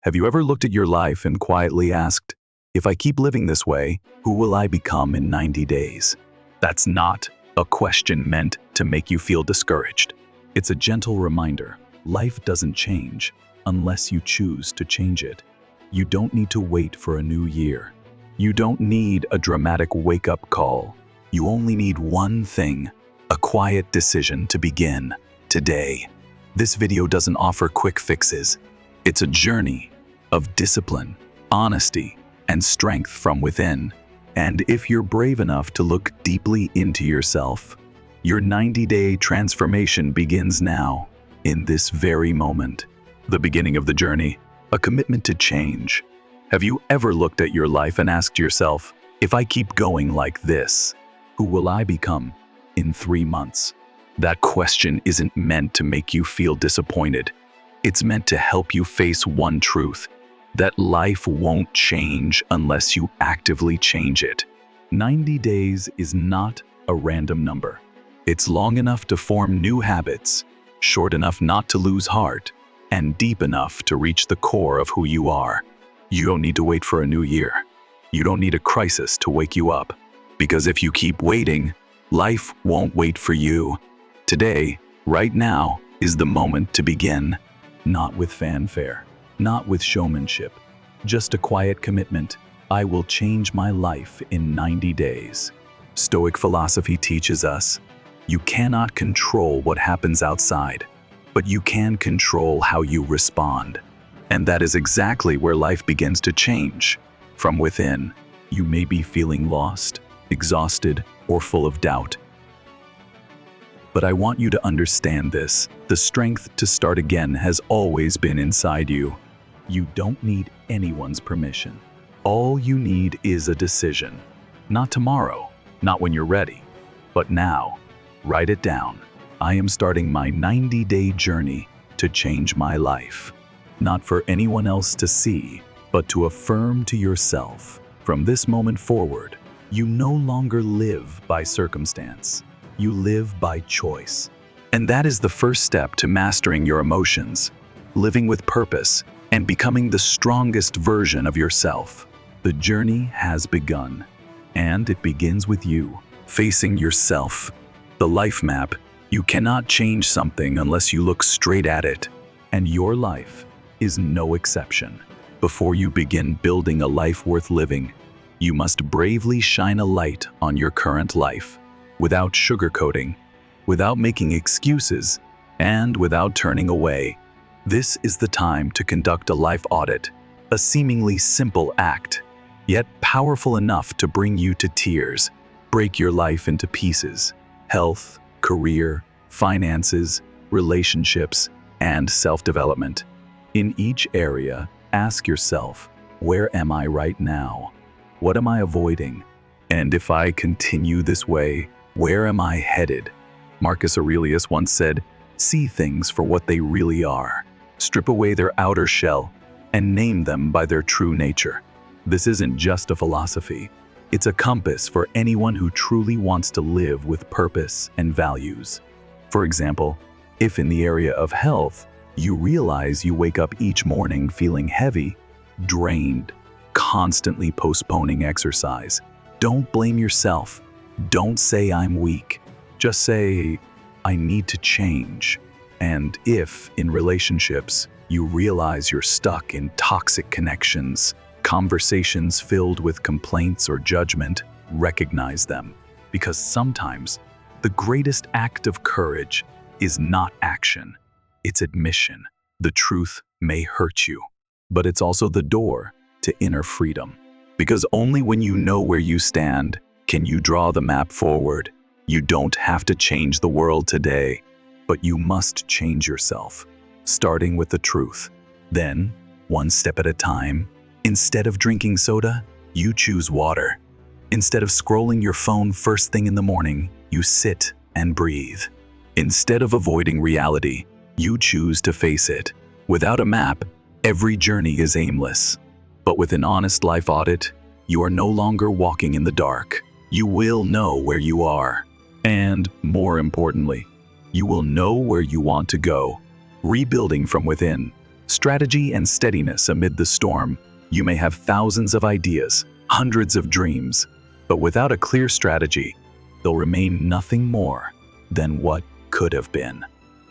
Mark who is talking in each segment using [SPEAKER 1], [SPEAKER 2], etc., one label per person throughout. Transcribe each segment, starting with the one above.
[SPEAKER 1] Have you ever looked at your life and quietly asked, if I keep living this way, who will I become in 90 days? That's not a question meant to make you feel discouraged. It's a gentle reminder. Life doesn't change unless you choose to change it. You don't need to wait for a new year. You don't need a dramatic wake-up call. You only need one thing, a quiet decision to begin today. This video doesn't offer quick fixes. It's a journey of discipline, honesty, and strength from within. And if you're brave enough to look deeply into yourself, your 90-day transformation begins now, in this very moment. The beginning of the journey, a commitment to change. Have you ever looked at your life and asked yourself, if I keep going like this, who will I become in 3 months? That question isn't meant to make you feel disappointed. It's meant to help you face one truth, that life won't change unless you actively change it. 90 days is not a random number. It's long enough to form new habits, short enough not to lose heart, and deep enough to reach the core of who you are. You don't need to wait for a new year. You don't need a crisis to wake you up. Because if you keep waiting, life won't wait for you. Today, right now, is the moment to begin. Not with fanfare, not with showmanship, just a quiet commitment. I will change my life in 90 days. Stoic philosophy teaches us, you cannot control what happens outside, but you can control how you respond. And that is exactly where life begins to change. From within, you may be feeling lost, exhausted, or full of doubt. But I want you to understand this. The strength to start again has always been inside you. You don't need anyone's permission. All you need is a decision. Not tomorrow, not when you're ready, but now. Write it down. I am starting my 90-day journey to change my life. Not for anyone else to see, but to affirm to yourself. From this moment forward, you no longer live by circumstance. You live by choice. And that is the first step to mastering your emotions, living with purpose, and becoming the strongest version of yourself. The journey has begun, and it begins with you, facing yourself. The life map, you cannot change something unless you look straight at it, and your life is no exception. Before you begin building a life worth living, you must bravely shine a light on your current life, without sugarcoating, without making excuses, and without turning away. This is the time to conduct a life audit, a seemingly simple act, yet powerful enough to bring you to tears, break your life into pieces. Health, career, finances, relationships, and self-development. In each area, ask yourself, where am I right now? What am I avoiding? And if I continue this way, where am I headed? Marcus Aurelius once said, see things for what they really are. Strip away their outer shell and name them by their true nature. This isn't just a philosophy. It's a compass for anyone who truly wants to live with purpose and values. For example, if in the area of health, you realize you wake up each morning feeling heavy, drained, constantly postponing exercise, don't blame yourself. Don't say I'm weak. Just say, I need to change. And if, in relationships, you realize you're stuck in toxic connections, conversations filled with complaints or judgment, recognize them. Because sometimes, the greatest act of courage is not action. It's admission. The truth may hurt you, but it's also the door to inner freedom. Because only when you know where you stand, can you draw the map forward. You don't have to change the world today, but you must change yourself, starting with the truth. Then, one step at a time, instead of drinking soda, you choose water. Instead of scrolling your phone first thing in the morning, you sit and breathe. Instead of avoiding reality, you choose to face it. Without a map, every journey is aimless. But with an honest life audit, you are no longer walking in the dark. You will know where you are. And, more importantly, you will know where you want to go. Rebuilding from within, Strategy and steadiness amid the storm. You may have thousands of ideas, hundreds of dreams, but without a clear strategy, they'll remain nothing more than what could have been.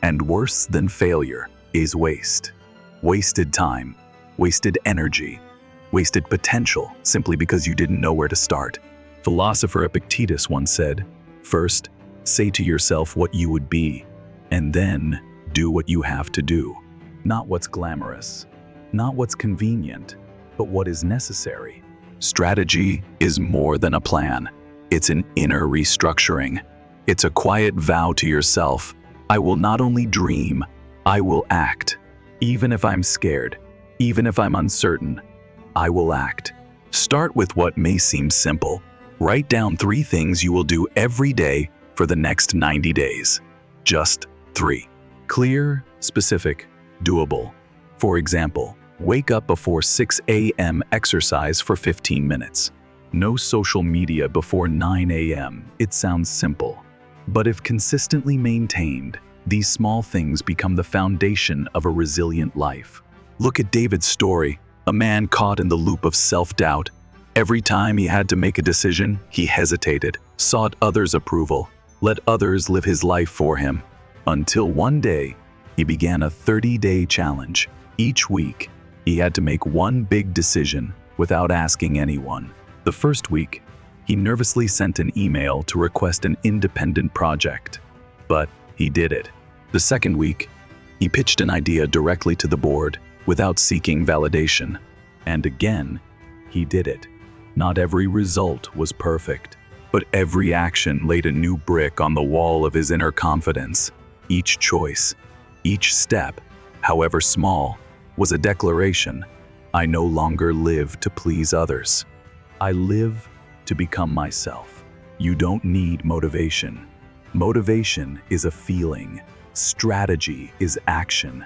[SPEAKER 1] And worse than failure is waste. Wasted time, wasted energy, wasted potential simply because you didn't know where to start. Philosopher Epictetus once said, "First, say to yourself what you would be, and then do what you have to do. Not what's glamorous, not what's convenient, but what is necessary." Strategy is more than a plan. It's an inner restructuring. It's a quiet vow to yourself. I will not only dream, I will act. Even if I'm scared, even if I'm uncertain, I will act. Start with what may seem simple. Write down 3 things you will do every day for the next 90 days. Just 3. Clear, specific, doable. For example, wake up before 6 a.m. exercise for 15 minutes. No social media before 9 a.m. It sounds simple. But if consistently maintained, these small things become the foundation of a resilient life. Look at David's story, a man caught in the loop of self-doubt. Every time he had to make a decision, he hesitated, sought others' approval, let others live his life for him. Until one day, he began a 30-day challenge. Each week, he had to make one big decision without asking anyone. The first week, he nervously sent an email to request an independent project, but he did it. The second week, he pitched an idea directly to the board without seeking validation. And again, he did it. Not every result was perfect, but every action laid a new brick on the wall of his inner confidence. Each choice, each step, however small, was a declaration. I no longer live to please others. I live to become myself. You don't need motivation. Motivation is a feeling. Strategy is action.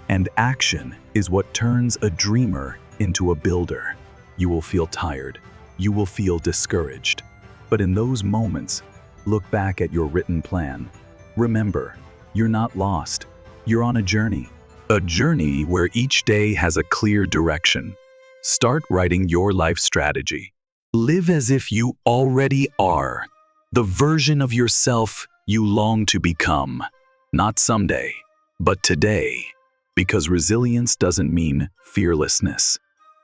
[SPEAKER 1] And action is what turns a dreamer into a builder. You will feel tired. You will feel discouraged. But in those moments, look back at your written plan. Remember, you're not lost. You're on a journey. A journey where each day has a clear direction. Start writing your life strategy. Live as if you already are, the version of yourself you long to become. Not someday, but today. Because resilience doesn't mean fearlessness.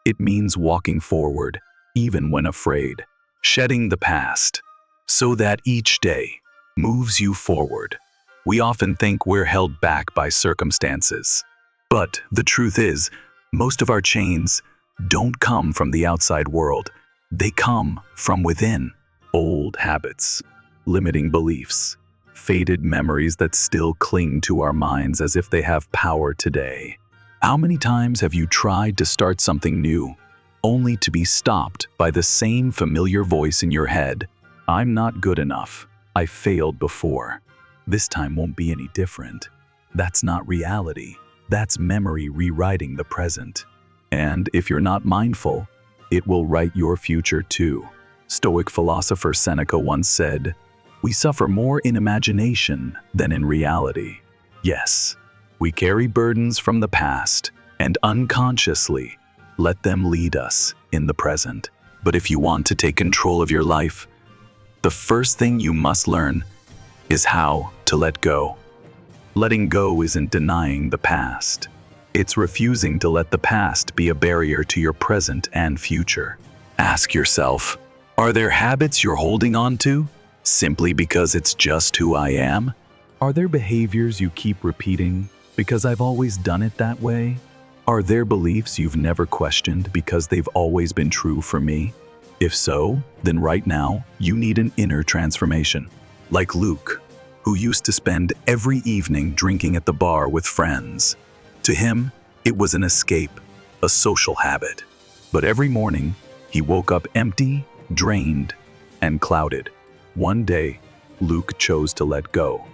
[SPEAKER 1] It means walking forward, even when afraid. Shedding the past, so that each day moves you forward. We often think we're held back by circumstances. But the truth is, most of our chains don't come from the outside world. They come from within. Old habits, limiting beliefs, faded memories that still cling to our minds as if they have power today. How many times have you tried to start something new, only to be stopped by the same familiar voice in your head? I'm not good enough. I failed before. This time won't be any different. That's not reality. That's memory rewriting the present. And if you're not mindful, it will write your future too. Stoic philosopher Seneca once said, "We suffer more in imagination than in reality." Yes, we carry burdens from the past and unconsciously let them lead us in the present. But if you want to take control of your life, the first thing you must learn is how to let go. Letting go isn't denying the past. It's refusing to let the past be a barrier to your present and future. Ask yourself, are there habits you're holding on to simply because it's just who I am? Are there behaviors you keep repeating because I've always done it that way? Are there beliefs you've never questioned because they've always been true for me? If so, then right now, you need an inner transformation. Like Luke, who used to spend every evening drinking at the bar with friends. To him, it was an escape, a social habit. But every morning, he woke up empty, drained, and clouded. One day, Luke chose to let go.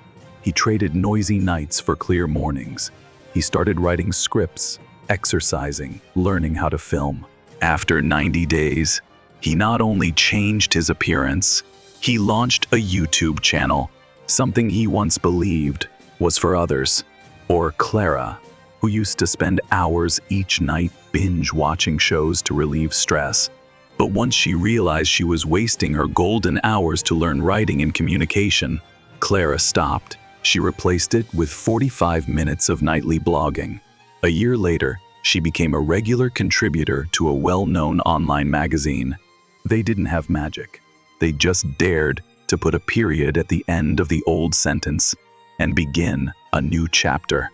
[SPEAKER 1] He traded noisy nights for clear mornings. He started writing scripts, exercising, learning how to film. After 90 days, he not only changed his appearance, he launched a YouTube channel, something he once believed was for others, or Clara, who used to spend hours each night binge-watching shows to relieve stress. But once she realized she was wasting her golden hours to learn writing and communication, Clara stopped. She replaced it with 45 minutes of nightly blogging. A year later, she became a regular contributor to a well-known online magazine. They didn't have magic. They just dared to put a period at the end of the old sentence and begin a new chapter.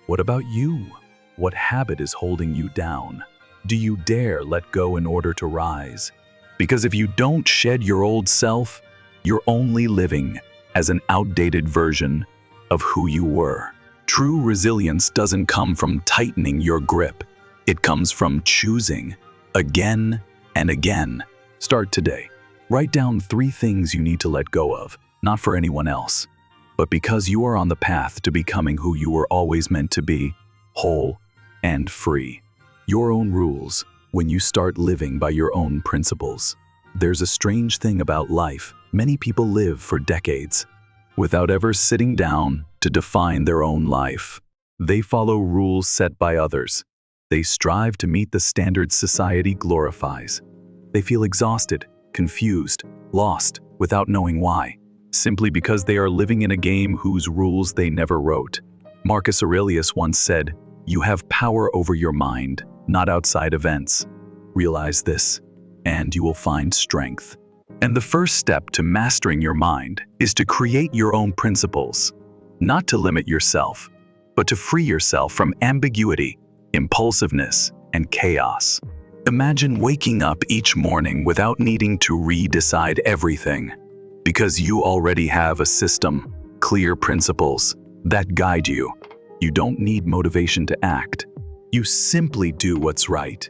[SPEAKER 1] What about you? What habit is holding you down? Do you dare let go in order to rise? Because if you don't shed your old self, you're only living as an outdated version of who you were. True resilience doesn't come from tightening your grip. It comes from choosing again and again. Start today. Write down 3 things you need to let go of, not for anyone else, but because you are on the path to becoming who you were always meant to be, whole and free. Your own rules when you start living by your own principles. There's a strange thing about life. Many people live for decades without ever sitting down to define their own life. They follow rules set by others. They strive to meet the standards society glorifies. They feel exhausted, confused, lost, without knowing why, simply because they are living in a game whose rules they never wrote. Marcus Aurelius once said, "You have power over your mind, not outside events. Realize this, and you will find strength." And the first step to mastering your mind is to create your own principles, not to limit yourself, but to free yourself from ambiguity, impulsiveness, and chaos. Imagine waking up each morning without needing to redecide everything, because you already have a system, clear principles that guide you. You don't need motivation to act. You simply do what's right,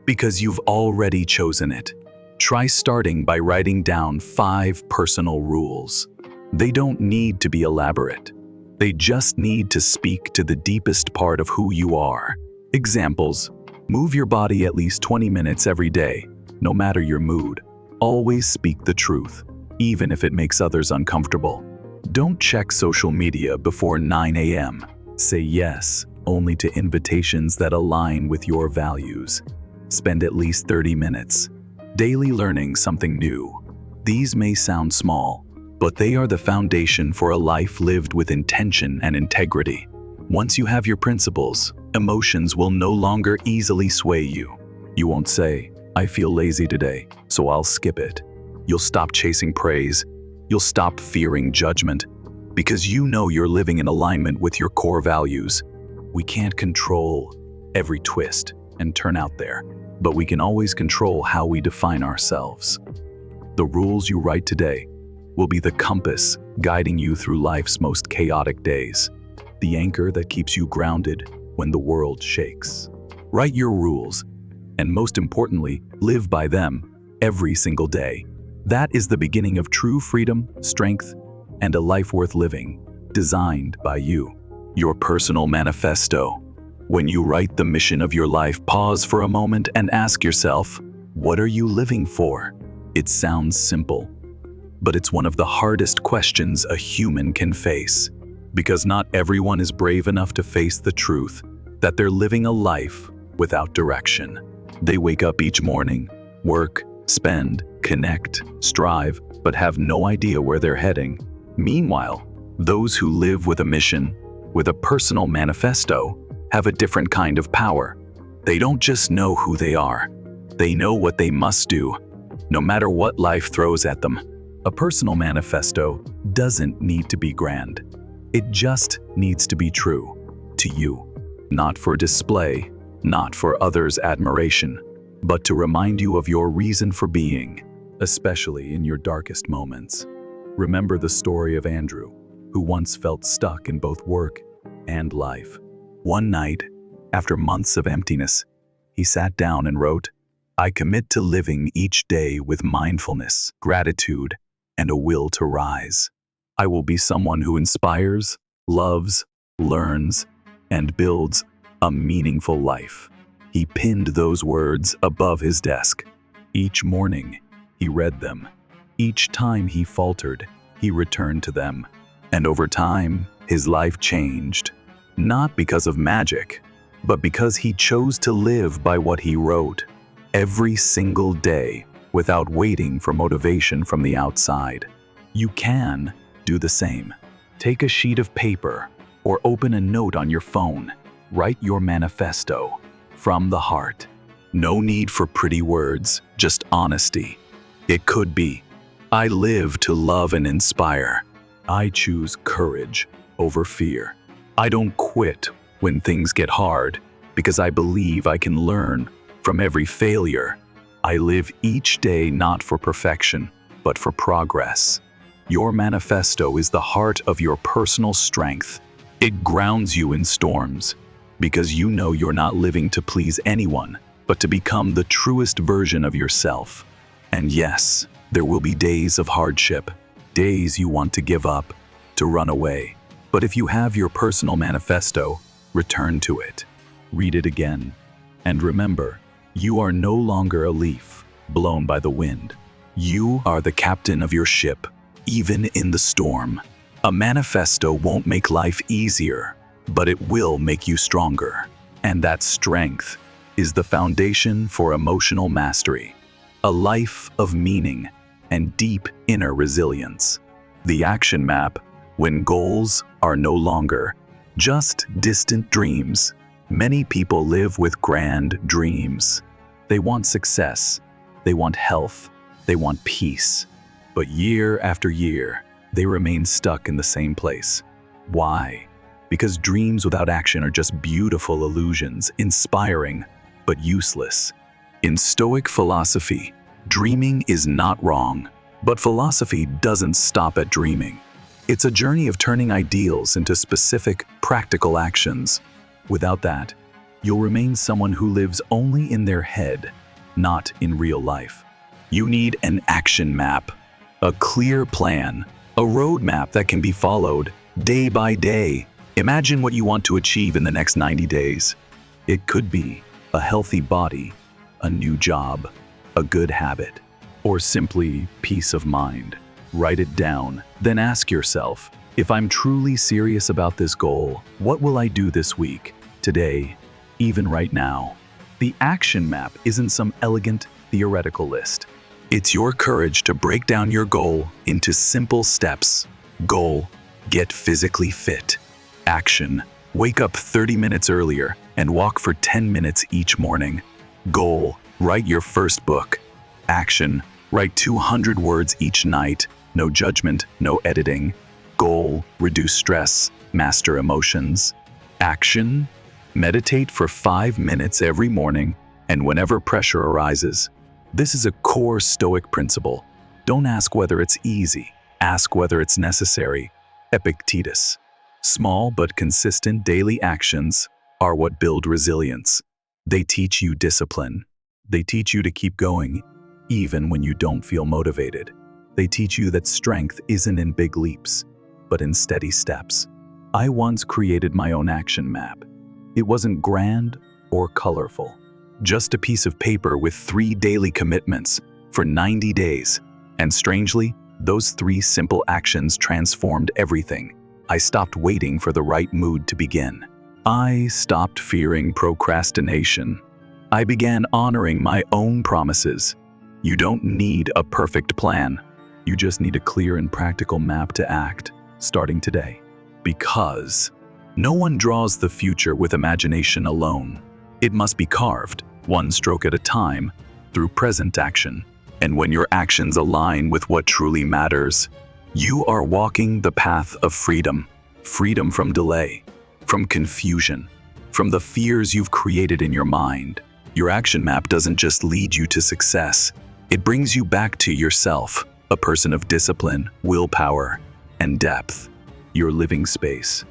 [SPEAKER 1] because you've already chosen it. Try starting by writing down 5 personal rules. They don't need to be elaborate. They just need to speak to the deepest part of who you are. Examples: move your body at least 20 minutes every day, no matter your mood. Always speak the truth, even if it makes others uncomfortable. Don't check social media before 9 a.m. Say yes only to invitations that align with your values. Spend at least 30 minutes daily learning something new. These may sound small, but they are the foundation for a life lived with intention and integrity. Once you have your principles, emotions will no longer easily sway you. You won't say, "I feel lazy today, so I'll skip it." You'll stop chasing praise. You'll stop fearing judgment, because you know you're living in alignment with your core values. We can't control every twist and turn out there, but we can always control how we define ourselves. The rules you write today will be the compass guiding you through life's most chaotic days, the anchor that keeps you grounded when the world shakes. Write your rules, and most importantly, live by them every single day. That is the beginning of true freedom, strength, and a life worth living, designed by you. Your personal manifesto. When you write the mission of your life, pause for a moment and ask yourself, what are you living for? It sounds simple, but it's one of the hardest questions a human can face, because not everyone is brave enough to face the truth that they're living a life without direction. They wake up each morning, work, spend, connect, strive, but have no idea where they're heading. Meanwhile, those who live with a mission, with a personal manifesto, have a different kind of power. They don't just know who they are. They know what they must do, no matter what life throws at them. A personal manifesto doesn't need to be grand. It just needs to be true to you. Not for display, not for others' admiration, but to remind you of your reason for being, especially in your darkest moments. Remember the story of Andrew, who once felt stuck in both work and life. One night, after months of emptiness, he sat down and wrote, "I commit to living each day with mindfulness, gratitude, and a will to rise. I will be someone who inspires, loves, learns, and builds a meaningful life." He pinned those words above his desk. Each morning, he read them. Each time he faltered, he returned to them. And over time, his life changed. Not because of magic, but because he chose to live by what he wrote every single day without waiting for motivation from the outside. You can do the same. Take a sheet of paper or open a note on your phone. Write your manifesto from the heart. No need for pretty words, just honesty. It could be, I live to love and inspire. I choose courage over fear. I don't quit when things get hard because I believe I can learn from every failure. I live each day not for perfection, but for progress. Your manifesto is the heart of your personal strength. It grounds you in storms because you know you're not living to please anyone, but to become the truest version of yourself. And yes, there will be days of hardship, days you want to give up, to run away. But if you have your personal manifesto, return to it. Read it again. And remember, you are no longer a leaf blown by the wind. You are the captain of your ship, even in the storm. A manifesto won't make life easier, but it will make you stronger. And that strength is the foundation for emotional mastery, a life of meaning and deep inner resilience. The action map, when goals are no longer just distant dreams. Many people live with grand dreams. They want success, they want health, they want peace. But year after year, they remain stuck in the same place. Why? Because dreams without action are just beautiful illusions, inspiring, but useless. In Stoic philosophy, dreaming is not wrong, but philosophy doesn't stop at dreaming. It's a journey of turning ideals into specific, practical actions. Without that, you'll remain someone who lives only in their head, not in real life. You need an action map, a clear plan, a roadmap that can be followed day by day. Imagine what you want to achieve in the next 90 days. It could be a healthy body, a new job, a good habit, or simply peace of mind. Write it down, then ask yourself, if I'm truly serious about this goal, what will I do this week, today, even right now? The action map isn't some elegant theoretical list. It's your courage to break down your goal into simple steps. Goal: get physically fit. Action: wake up 30 minutes earlier and walk for 10 minutes each morning. Goal: write your first book. Action: write 200 words each night. No judgment, no editing. Goal: reduce stress, master emotions. Action: meditate for 5 minutes every morning and whenever pressure arises. This is a core Stoic principle. Don't ask whether it's easy, ask whether it's necessary. Epictetus. Small but consistent daily actions are what build resilience. They teach you discipline. They teach you to keep going, even when you don't feel motivated. They teach you that strength isn't in big leaps, but in steady steps. I once created my own action map. It wasn't grand or colorful, just a piece of paper with 3 daily commitments for 90 days. And strangely, those 3 simple actions transformed everything. I stopped waiting for the right mood to begin. I stopped fearing procrastination. I began honoring my own promises. You don't need a perfect plan. You just need a clear and practical map to act, starting today. Because no one draws the future with imagination alone. It must be carved, one stroke at a time, through present action. And when your actions align with what truly matters, you are walking the path of freedom. Freedom from delay, from confusion, from the fears you've created in your mind. Your action map doesn't just lead you to success. It brings you back to yourself, a person of discipline, willpower, and depth. Your living space,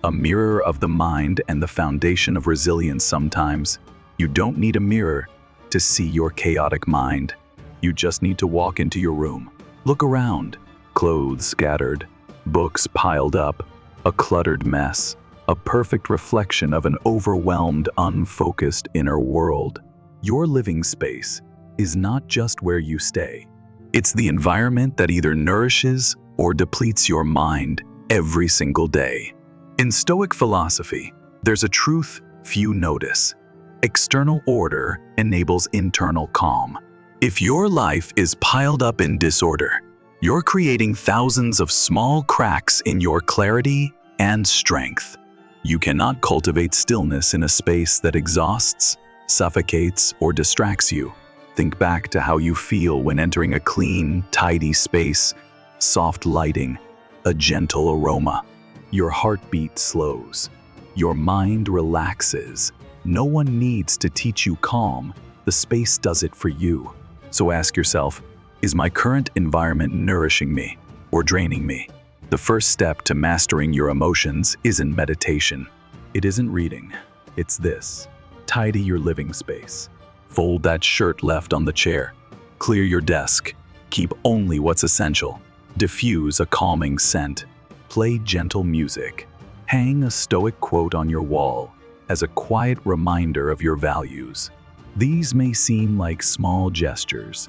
[SPEAKER 1] a mirror of the mind and the foundation of resilience. Sometimes you don't need a mirror to see your chaotic mind. You just need to walk into your room. Look around. Clothes scattered, books piled up, a cluttered mess, a perfect reflection of an overwhelmed, unfocused inner world. Your living space is not just where you stay. It's the environment that either nourishes or depletes your mind every single day. In Stoic philosophy, there's a truth few notice. External order enables internal calm. If your life is piled up in disorder, you're creating thousands of small cracks in your clarity and strength. You cannot cultivate stillness in a space that exhausts, suffocates, or distracts you. Think back to how you feel when entering a clean, tidy space, soft lighting, a gentle aroma. Your heartbeat slows. Your mind relaxes. No one needs to teach you calm. The space does it for you. So ask yourself, is my current environment nourishing me or draining me? The first step to mastering your emotions isn't meditation. It isn't reading. It's this. Tidy your living space. Fold that shirt left on the chair. Clear your desk. Keep only what's essential. Diffuse a calming scent. Play gentle music. Hang a Stoic quote on your wall as a quiet reminder of your values. These may seem like small gestures,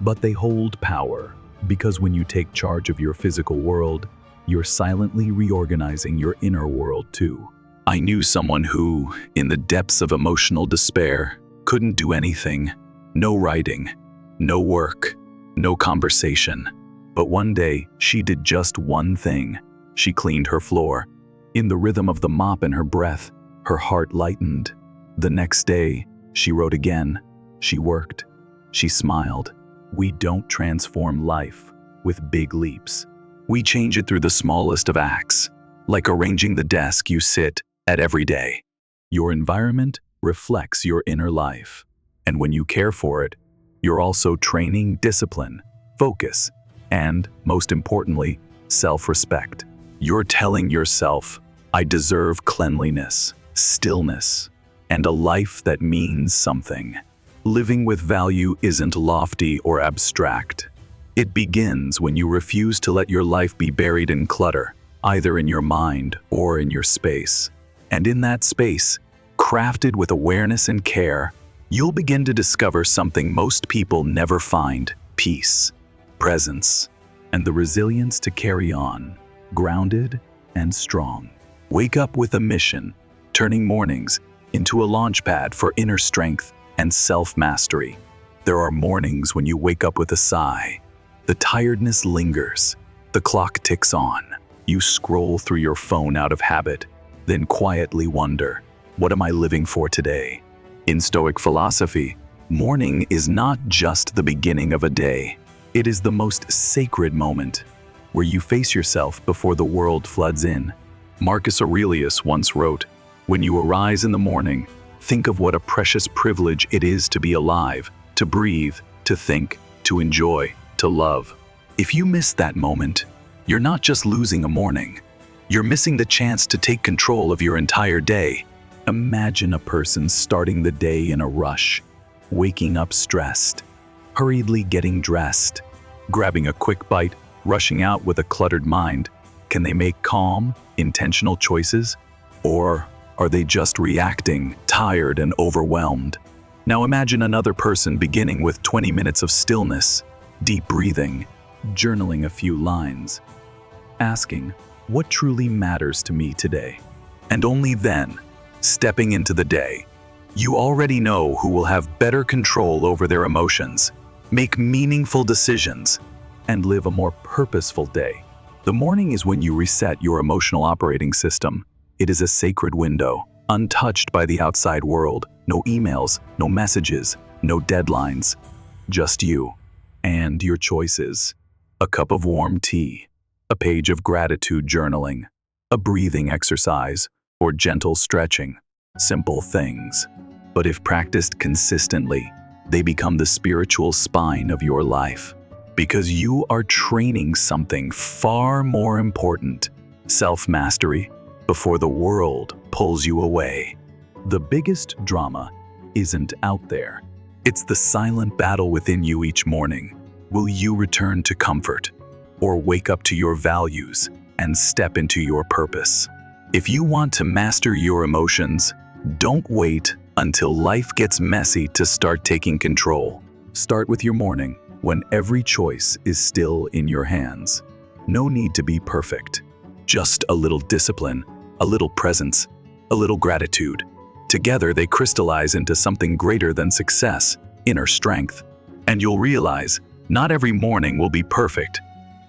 [SPEAKER 1] but they hold power because when you take charge of your physical world, you're silently reorganizing your inner world too. I knew someone who, in the depths of emotional despair, couldn't do anything. No writing, no work, no conversation. But one day, she did just one thing. She cleaned her floor. In the rhythm of the mop and her breath, her heart lightened. The next day, she wrote again. She worked. She smiled. We don't transform life with big leaps. We change it through the smallest of acts, like arranging the desk you sit at every day. Your environment reflects your inner life, and when you care for it, you're also training discipline, focus, and, most importantly, self-respect. You're telling yourself, I deserve cleanliness, stillness, and a life that means something. Living with value isn't lofty or abstract. It begins when you refuse to let your life be buried in clutter, either in your mind or in your space. And in that space, crafted with awareness and care, you'll begin to discover something most people never find: peace, presence, and the resilience to carry on, grounded and strong. Wake up with a mission, turning mornings into a launchpad for inner strength and self-mastery. There are mornings when you wake up with a sigh. The tiredness lingers. The clock ticks on. You scroll through your phone out of habit, then quietly wonder, what am I living for today? In Stoic philosophy, morning is not just the beginning of a day. It is the most sacred moment, where you face yourself before the world floods in. Marcus Aurelius once wrote, when you arise in the morning, think of what a precious privilege it is to be alive, to breathe, to think, to enjoy, to love. If you miss that moment, you're not just losing a morning. You're missing the chance to take control of your entire day. Imagine a person starting the day in a rush, waking up stressed, hurriedly getting dressed, grabbing a quick bite, rushing out with a cluttered mind. Can they make calm, intentional choices? Or are they just reacting, tired and overwhelmed? Now imagine another person beginning with 20 minutes of stillness, deep breathing, journaling a few lines, asking, what truly matters to me today? And only then, stepping into the day. You already know who will have better control over their emotions, make meaningful decisions, and live a more purposeful day. The morning is when you reset your emotional operating system. It is a sacred window, untouched by the outside world. No emails, no messages, no deadlines. Just you and your choices. A cup of warm tea, a page of gratitude journaling, a breathing exercise, or gentle stretching. Simple things. But if practiced consistently, they become the spiritual spine of your life. Because you are training something far more important: self-mastery, before the world pulls you away. The biggest drama isn't out there. It's the silent battle within you each morning. Will you return to comfort, or wake up to your values and step into your purpose? If you want to master your emotions, don't wait until life gets messy to start taking control. Start with your morning, when every choice is still in your hands. No need to be perfect. Just a little discipline, a little presence, a little gratitude. Together, they crystallize into something greater than success, inner strength. And you'll realize, not every morning will be perfect,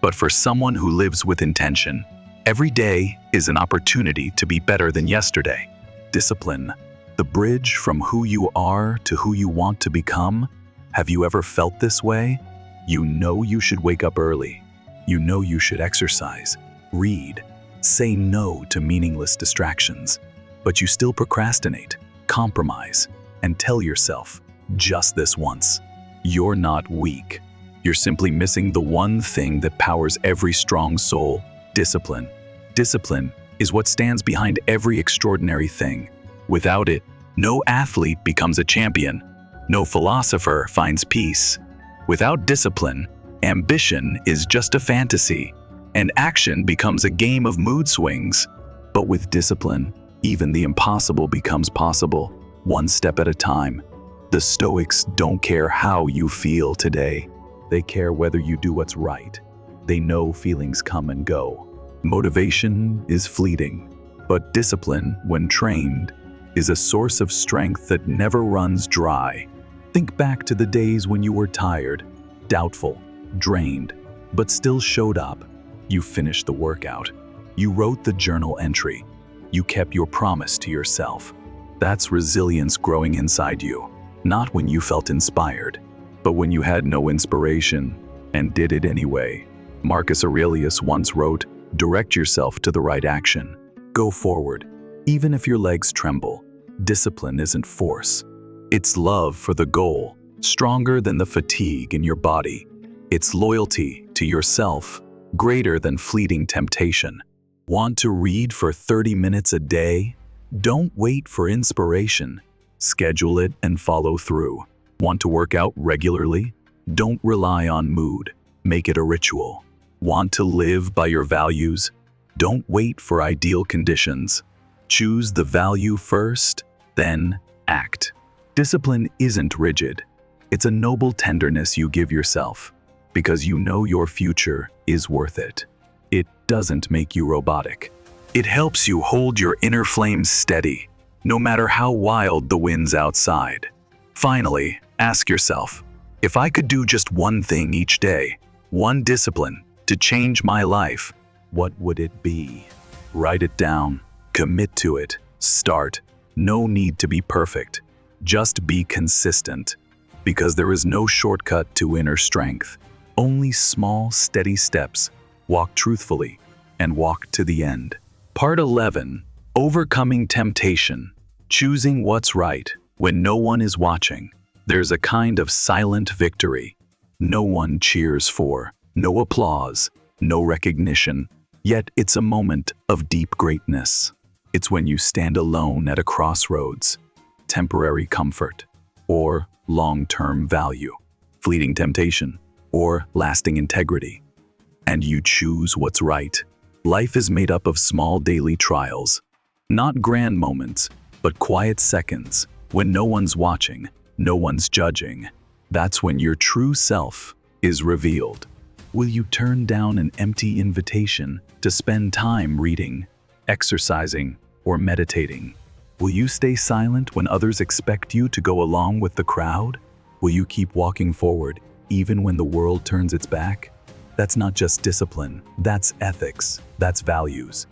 [SPEAKER 1] but for someone who lives with intention, every day is an opportunity to be better than yesterday. Discipline, the bridge from who you are to who you want to become. Have you ever felt this way? You know you should wake up early. You know you should exercise, read, say no to meaningless distractions. But you still procrastinate, compromise, and tell yourself, just this once. You're not weak. You're simply missing the one thing that powers every strong soul: discipline. Discipline is what stands behind every extraordinary thing. Without it, no athlete becomes a champion. No philosopher finds peace. Without discipline, ambition is just a fantasy, and action becomes a game of mood swings. But with discipline, even the impossible becomes possible, one step at a time. The Stoics don't care how you feel today. They care whether you do what's right. They know feelings come and go. Motivation is fleeting, but discipline, when trained, is a source of strength that never runs dry. Think back to the days when you were tired, doubtful, drained, but still showed up. You finished the workout. You wrote the journal entry. You kept your promise to yourself. That's resilience growing inside you. Not when you felt inspired, but when you had no inspiration and did it anyway. Marcus Aurelius once wrote, "Direct yourself to the right action. Go forward, even if your legs tremble." Discipline isn't force. It's love for the goal, stronger than the fatigue in your body. It's loyalty to yourself, greater than fleeting temptation. Want to read for 30 minutes a day? Don't wait for inspiration. Schedule it and follow through. Want to work out regularly? Don't rely on mood. Make it a ritual. Want to live by your values? Don't wait for ideal conditions. Choose the value first, then act. Discipline isn't rigid. It's a noble tenderness you give yourself because you know your future is worth it. It doesn't make you robotic. It helps you hold your inner flames steady, no matter how wild the winds outside. Finally, ask yourself, if I could do just one thing each day, one discipline, to change my life, what would it be? Write it down, commit to it, start. No need to be perfect. Just be consistent, because there is no shortcut to inner strength. Only small, steady steps. Walk truthfully and walk to the end. Part 11. Overcoming temptation. Choosing what's right when no one is watching. There's a kind of silent victory. No one cheers for, no applause, no recognition. Yet it's a moment of deep greatness. It's when you stand alone at a crossroads. Temporary comfort or long-term value. Fleeting temptation or lasting integrity. And you choose what's right. Life is made up of small daily trials. Not grand moments, but quiet seconds when no one's watching, no one's judging. That's when your true self is revealed. Will you turn down an empty invitation to spend time reading, exercising, or meditating? Will you stay silent when others expect you to go along with the crowd? Will you keep walking forward even when the world turns its back? That's not just discipline, that's ethics, that's values.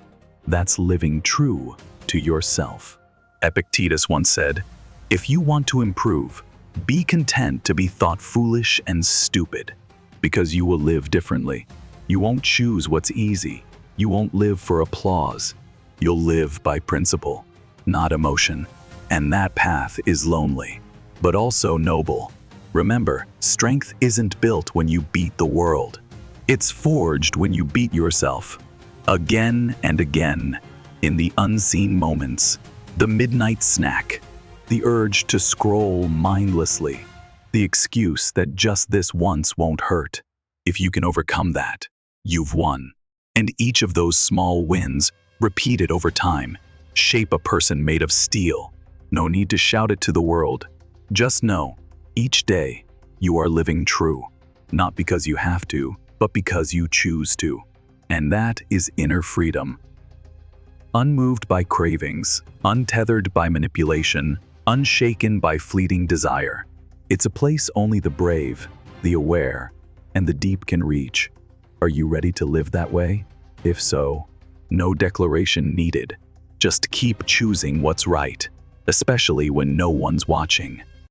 [SPEAKER 1] That's living true to yourself. Epictetus once said, "If you want to improve, be content to be thought foolish and stupid, because you will live differently. You won't choose what's easy. You won't live for applause. You'll live by principle, not emotion. And that path is lonely, but also noble. Remember, strength isn't built when you beat the world. It's forged when you beat yourself. Again and again, in the unseen moments, the midnight snack, the urge to scroll mindlessly, the excuse that just this once won't hurt. If you can overcome that, you've won. And each of those small wins, repeated over time, shape a person made of steel. No need to shout it to the world. Just know, each day, you are living true. Not because you have to, but because you choose to. And that is inner freedom. Unmoved by cravings, untethered by manipulation, unshaken by fleeting desire. It's a place only the brave, the aware, and the deep can reach. Are you ready to live that way? If so, no declaration needed. Just keep choosing what's right, especially when no one's watching.